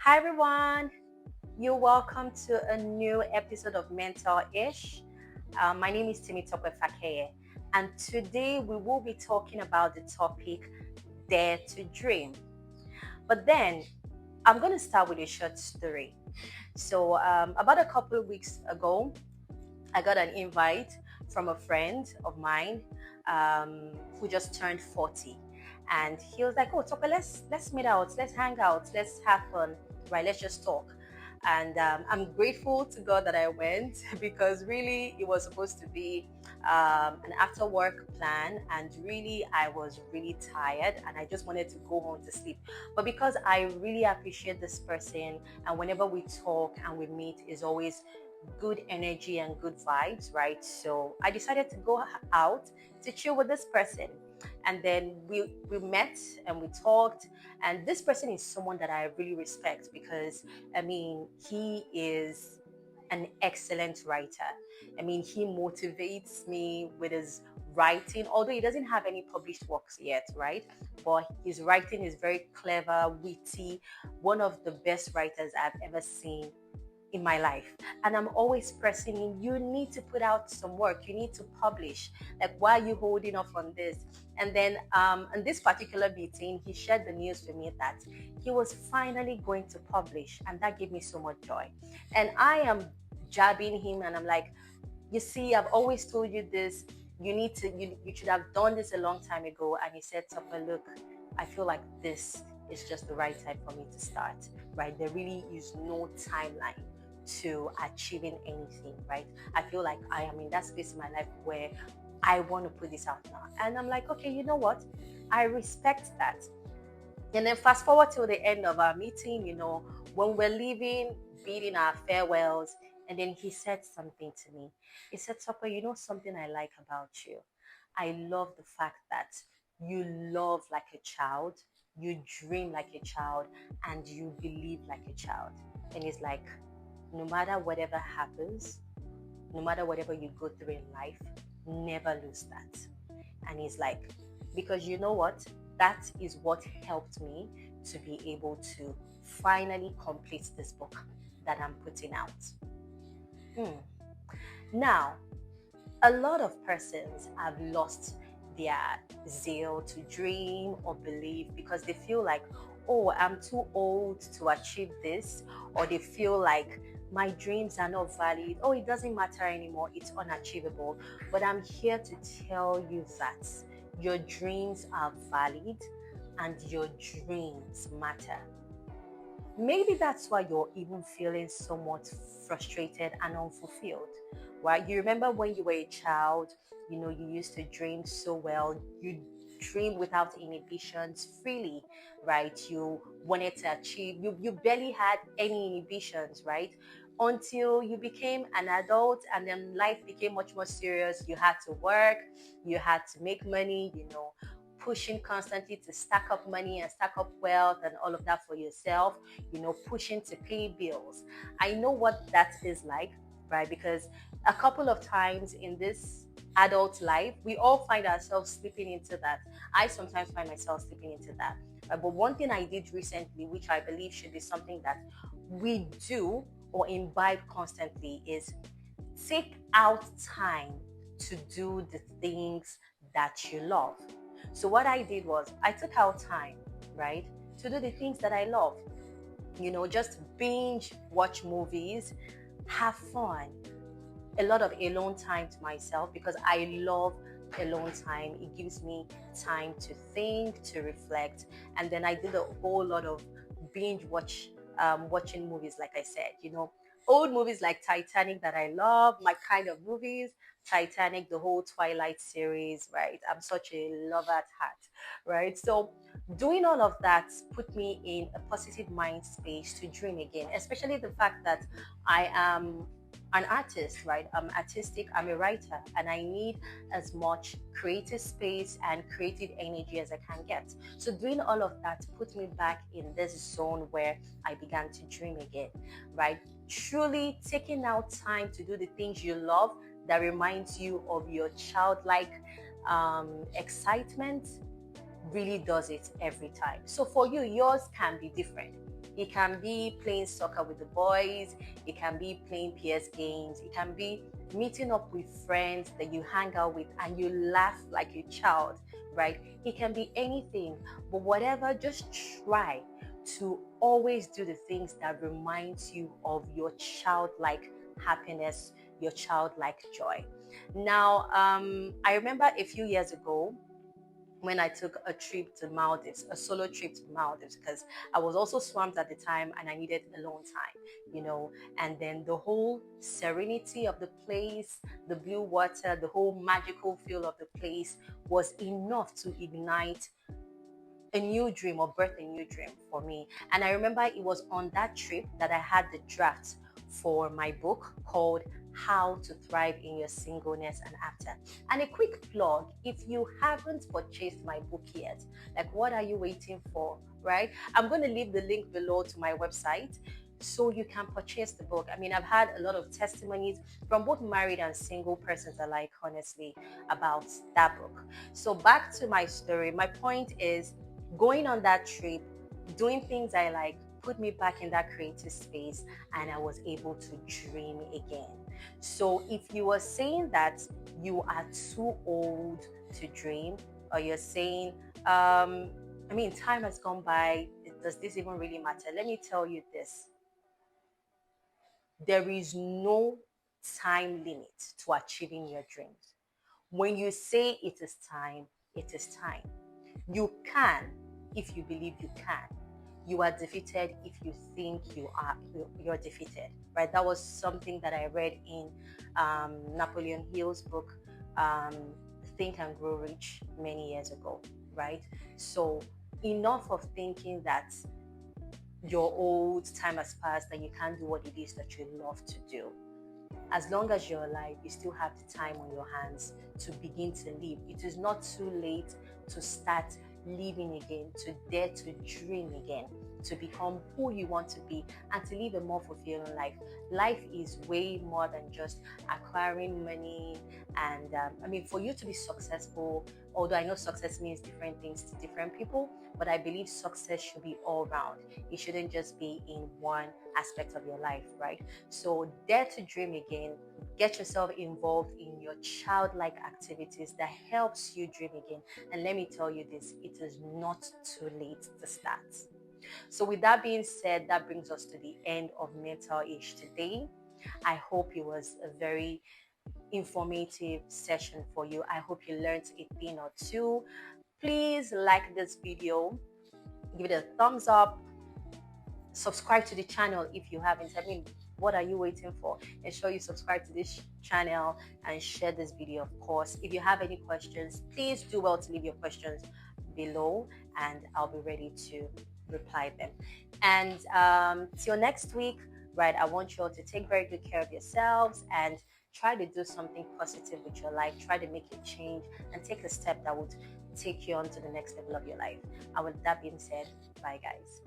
Hi everyone, you're welcome to a new episode of Mental Ish. My name is Timitope Fakeye, and today we will be talking about the topic Dare to Dream. But then I'm going to start with a short story. About a couple of weeks ago, I got an invite from a friend of mine who just turned 40. And he was like, "Oh, Tope, let's meet out, let's hang out, let's have fun, right? Let's just talk." And I'm grateful to God that I went because really it was supposed to be an after work plan, and really I was really tired and I just wanted to go home to sleep. But because I really appreciate this person, and whenever we talk and we meet, is always good energy and good vibes, right? So I decided to go out to chill with this person. And then we met and we talked. And this person is someone that I really respect because, I mean, he is an excellent writer. I mean, he motivates me with his writing, although he doesn't have any published works yet, right? But his writing is very clever, witty, one of the best writers I've ever seen in my life. And I'm always pressing him, you need to put out some work, you need to publish. Like, why are you holding off on this? And then in this particular meeting, he shared the news with me that he was finally going to publish. And that gave me so much joy. And I am jabbing him and I'm like, you see, I've always told you this. You should have done this a long time ago. And he said, Tupper, look, I feel like this is just the right time for me to start, right? There really is no timeline to achieving anything, right? I feel like I am in that space in my life where I want to put this out now. And I'm like, okay, you know what? I respect that. And then fast forward to the end of our meeting, when we're leaving, bidding our farewells, and then he said something to me. He said, Topper, you know something I like about you? I love the fact that you love like a child, you dream like a child, and you believe like a child. And it's like, no matter whatever happens, no matter whatever you go through in life, never lose that. And he's like, because you know what? That is what helped me to be able to finally complete this book that I'm putting out. Hmm. Now, a lot of persons have lost their zeal to dream or believe because they feel like, oh, I'm too old to achieve this, or they feel like my dreams are not valid. Oh, it doesn't matter anymore. It's unachievable. But I'm here to tell you that your dreams are valid and your dreams matter. Maybe that's why you're even feeling somewhat frustrated and unfulfilled, right? You remember when you were a child, you used to dream so well. You dream without inhibitions freely, right? You wanted to achieve, you barely had any inhibitions, right? Until you became an adult and then life became much more serious. You had to work, you had to make money, pushing constantly to stack up money and stack up wealth and all of that for yourself, pushing to pay bills. I know what that is like, right? Because a couple of times in this adult life, we all find ourselves slipping into that. I sometimes find myself slipping into that. But one thing I did recently, which I believe should be something that we do or imbibe constantly, is take out time to do the things that you love. So what I did was I took out time, right, to do the things that I love. Just binge watch movies, have fun, a lot of alone time to myself because I love alone time. It gives me time to think, to reflect. And then I did a whole lot of watching movies, like I said, old movies like Titanic that I love, my kind of movies. Titanic, the whole Twilight series, right? I'm such a lover at heart, right? So doing all of that put me in a positive mind space to dream again, especially the fact that I am an artist, right? I'm artistic, I'm a writer, and I need as much creative space and creative energy as I can get. So doing all of that put me back in this zone where I began to dream again, right? Truly taking out time to do the things you love that reminds you of your childlike excitement really does it every time. So for you, yours can be different. It can be playing soccer with the boys, it can be playing PS games, it can be meeting up with friends that you hang out with and you laugh like a child, right? It can be anything, but whatever, just try to always do the things that reminds you of your childlike happiness, your childlike joy. Now, I remember a few years ago when I took a trip to Maldives, a solo trip to Maldives, because I was also swamped at the time and I needed alone time, you know. And then the whole serenity of the place, the blue water, the whole magical feel of the place was enough to ignite a new dream or birth a new dream for me. And I remember it was on that trip that I had the draft for my book called How to Thrive in Your Singleness and After. And a quick plug, if you haven't purchased my book yet, like what are you waiting for, right? I'm going to leave the link below to my website so you can purchase the book. I mean, I've had a lot of testimonies from both married and single persons alike, honestly, about that book. So back to my story. My point is going on that trip, doing things I like, put me back in that creative space, and I was able to dream again. So if you are saying that you are too old to dream, or you're saying, I mean, time has gone by, does this even really matter? Let me tell you this: there is no time limit to achieving your dreams. When you say it is time, it is time. You can if you believe you can. You are defeated if you think you're defeated, right? That was something that I read in Napoleon Hill's book, um, Think and Grow Rich, many years ago, right? So enough of thinking that you're old, time has passed, and you can't do what it is that you love to do. As long as you're alive, you still have the time on your hands to begin to live. It is not too late to start living again, to dare to dream again, to become who you want to be, and to live a more fulfilling life. Life is way more than just acquiring money. And I mean, for you to be successful, although I know success means different things to different people, but I believe success should be all round. It shouldn't just be in one aspect of your life, right? So dare to dream again. Get yourself involved in your childlike activities that helps you dream again. And let me tell you this, it is not too late to start. So with that being said, that brings us to the end of Mental Ish today. I hope it was a very informative session for you. I hope you learned a thing or two. Please like this video, give it a thumbs up, subscribe to the channel if you haven't. I mean, what are you waiting for? Ensure you subscribe to this channel and share this video, of course. If you have any questions, please do well to leave your questions below and I'll be ready to reply them. And till next week, right, I want you all to take very good care of yourselves and try to do something positive with your life. Try to make a change and take a step that would take you on to the next level of your life. And with that being said, bye guys.